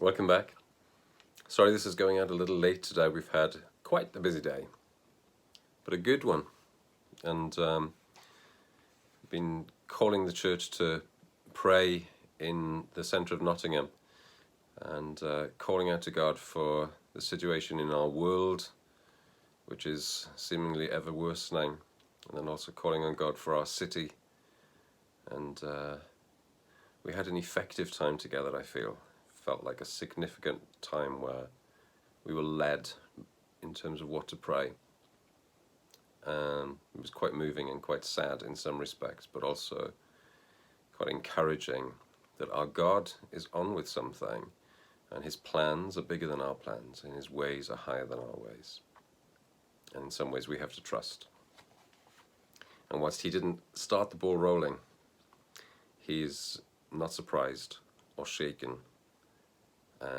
Welcome back. Sorry this is going out a little late today. We've had quite a busy day, but a good one. And been calling the church to pray in the centre of Nottingham and calling out to God for the situation in our world, which is seemingly ever worsening, and then also calling on God for our city. And we had an effective time together, I feel. Felt like a significant time where we were led in terms of what to pray. It was quite moving and quite sad in some respects, but also quite encouraging that our God is on with something, and his plans are bigger than our plans, and his ways are higher than our ways. And in some ways we have to trust. And whilst he didn't start the ball rolling, he's not surprised or shaken,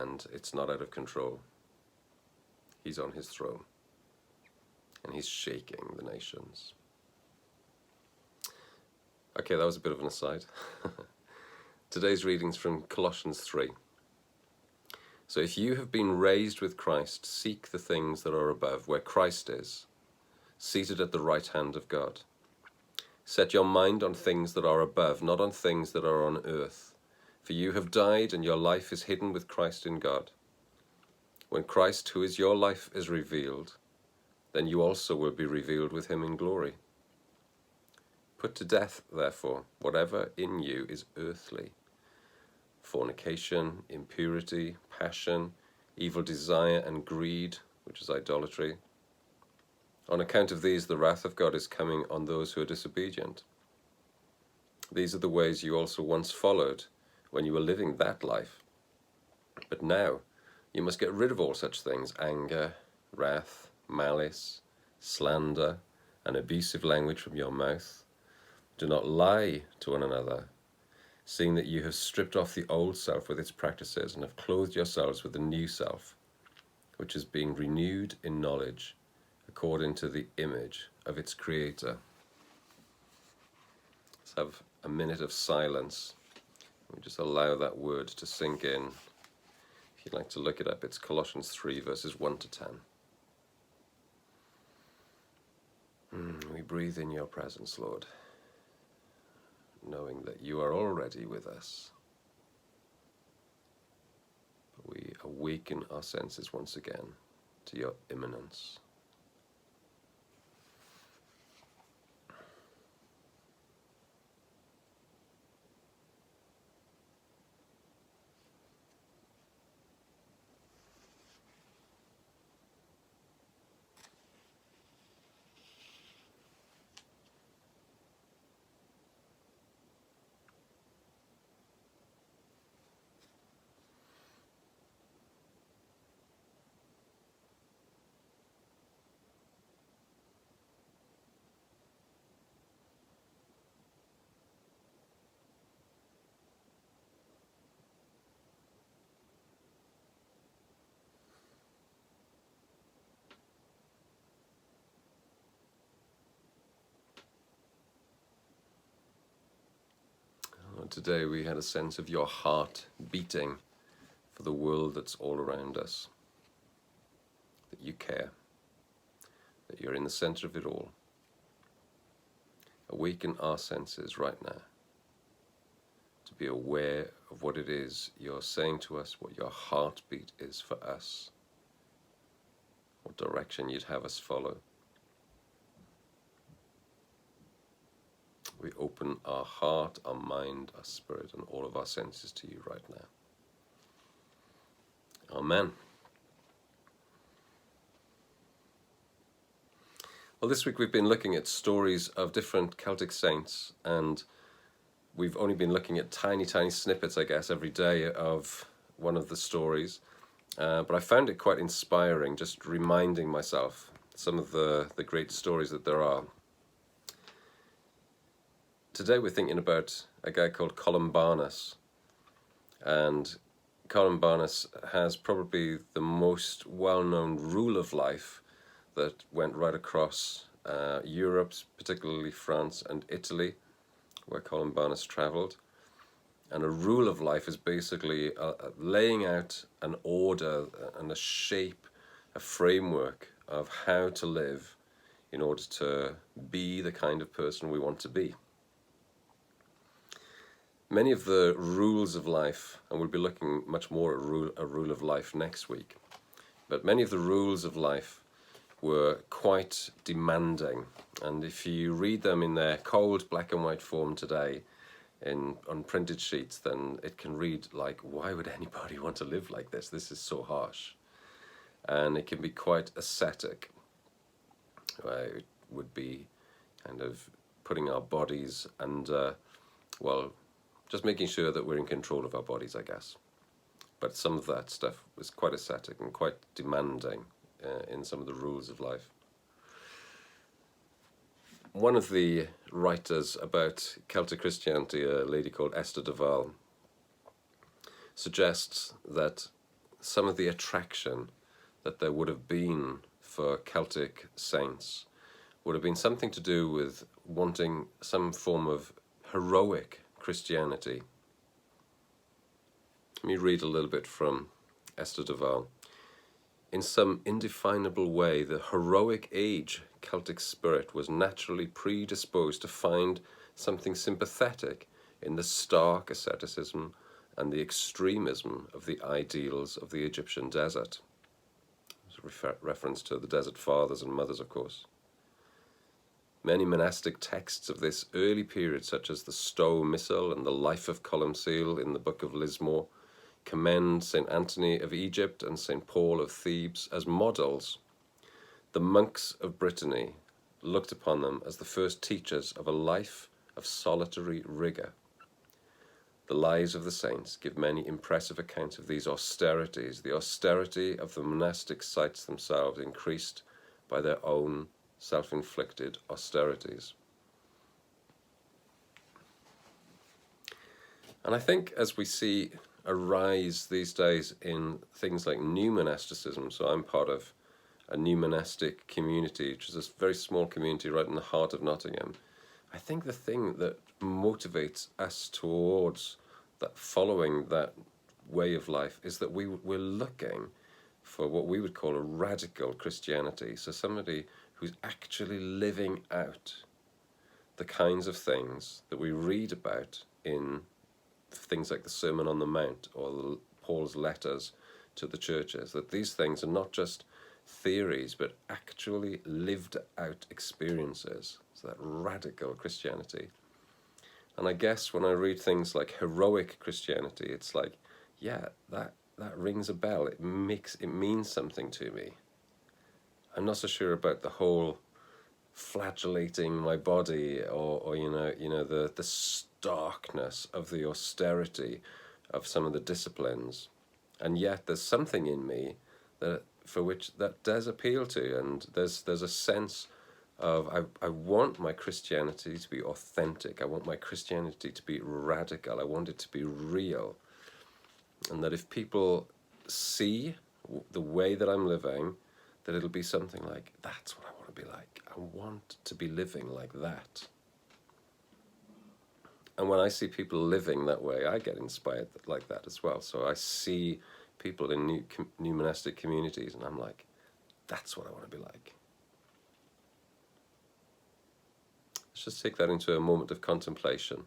and it's not out of control. He's on his throne, and he's shaking the nations. Okay, that was a bit of an aside. Today's reading's from Colossians 3. So if you have been raised with Christ, seek the things that are above, where Christ is, seated at the right hand of God. Set your mind on things that are above, not on things that are on earth. For you have died, and your life is hidden with Christ in God. When Christ, who is your life, is revealed, then you also will be revealed with him in glory. Put to death, therefore, whatever in you is earthly: fornication, impurity, passion, evil desire, and greed, which is idolatry. On account of these, the wrath of God is coming on those who are disobedient. These are the ways you also once followed when you were living that life. But now you must get rid of all such things: anger, wrath, malice, slander, and abusive language from your mouth. Do not lie to one another, seeing that you have stripped off the old self with its practices and have clothed yourselves with the new self, which is being renewed in knowledge according to the image of its creator. Let's have a minute of silence. We just allow that word to sink in. If you'd like to look it up, it's Colossians 3, verses 1 to 10. We breathe in your presence, Lord, knowing that you are already with us. But we awaken our senses once again to your immanence. Today we had a sense of your heart beating for the world that's all around us, that you care, that you're in the center of it all. Awaken our senses right now to be aware of what it is you're saying to us, what your heartbeat is for us, what direction you'd have us follow. We open our heart, our mind, our spirit, and all of our senses to you right now. Amen. Well, this week we've been looking at stories of different Celtic saints, and we've only been looking at tiny snippets, I guess, every day of one of the stories. But I found it quite inspiring, just reminding myself some of the great stories that there are. Today we're thinking about a guy called Columbanus, and Columbanus has probably the most well-known rule of life that went right across Europe, particularly France and Italy, where Columbanus travelled. And a rule of life is basically laying out an order and a shape, a framework of how to live in order to be the kind of person we want to be. Many of the rules of life, and we'll be looking much more at a rule of life next week, but many of the rules of life were quite demanding. And if you read them in their cold black and white form today, on printed sheets, then it can read like, why would anybody want to live like this? This is so harsh. And it can be quite ascetic. It would be kind of putting our bodies and, well, just making sure that we're in control of our bodies, I guess. But some of that stuff was quite ascetic and quite demanding in some of the rules of life. One of the writers about Celtic Christianity, a lady called Esther de Waal, suggests that some of the attraction that there would have been for Celtic saints would have been something to do with wanting some form of heroic Christianity. Let me read a little bit from Esther de Waal. In some indefinable way, the heroic age Celtic spirit was naturally predisposed to find something sympathetic in the stark asceticism and the extremism of the ideals of the Egyptian desert. There's a reference to the desert fathers and mothers, of course. Many monastic texts of this early period, such as the Stowe Missal and the Life of Columcille in the Book of Lismore, commend St. Anthony of Egypt and St. Paul of Thebes as models. The monks of Brittany looked upon them as the first teachers of a life of solitary rigour. The lives of the saints give many impressive accounts of these austerities. The austerity of the monastic sites themselves increased by their own self-inflicted austerities. And I think as we see a rise these days in things like new monasticism, so I'm part of a new monastic community, which is a very small community right in the heart of Nottingham. I think the thing that motivates us towards that, following that way of life, is that we're looking for what we would call a radical Christianity. So somebody who's actually living out the kinds of things that we read about in things like the Sermon on the Mount or Paul's letters to the churches, that these things are not just theories but actually lived out experiences. So that radical Christianity. And I guess when I read things like heroic Christianity, it's like, yeah, that rings a bell. It means something to me. I'm not so sure about the whole flagellating my body or the starkness of the austerity of some of the disciplines, and yet there's something in me that does appeal to, and there's a sense of I want my Christianity to be authentic. I want my Christianity to be radical. I want it to be real, and that if people see the way that I'm living, that it'll be something like, that's what I want to be like. I want to be living like that. And when I see people living that way, I get inspired like that as well. So I see people in new monastic communities, and I'm like, that's what I want to be like. Let's just take that into a moment of contemplation.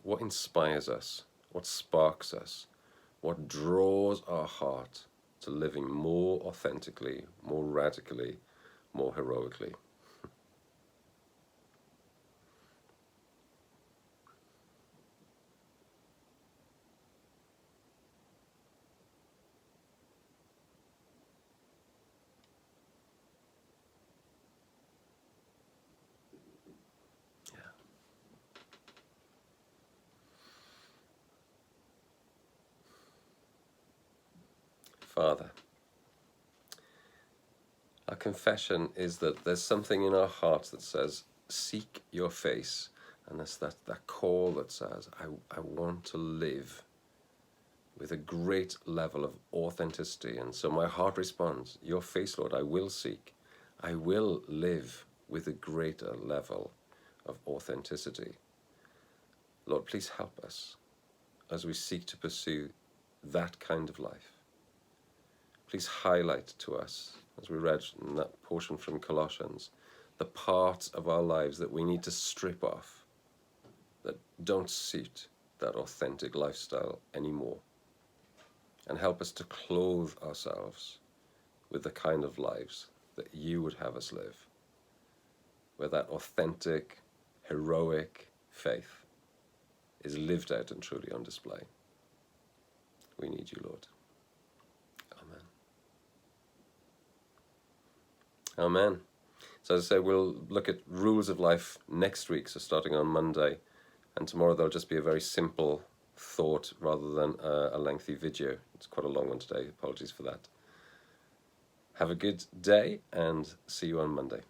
What inspires us? What sparks us? What draws our heart to living more authentically, more radically, more heroically? Father, our confession is that there's something in our hearts that says, seek your face. And there's that call that says, I want to live with a great level of authenticity. And so my heart responds, your face, Lord, I will seek. I will live with a greater level of authenticity. Lord, please help us as we seek to pursue that kind of life. Please highlight to us, as we read in that portion from Colossians, the parts of our lives that we need to strip off, that don't suit that authentic lifestyle anymore. And help us to clothe ourselves with the kind of lives that you would have us live, where that authentic, heroic faith is lived out and truly on display. We need you, Lord. Amen. Amen. So as I say, we'll look at rules of life next week, so starting on Monday, and tomorrow there'll just be a very simple thought rather than a lengthy video. It's quite a long one today, apologies for that. Have a good day and see you on Monday.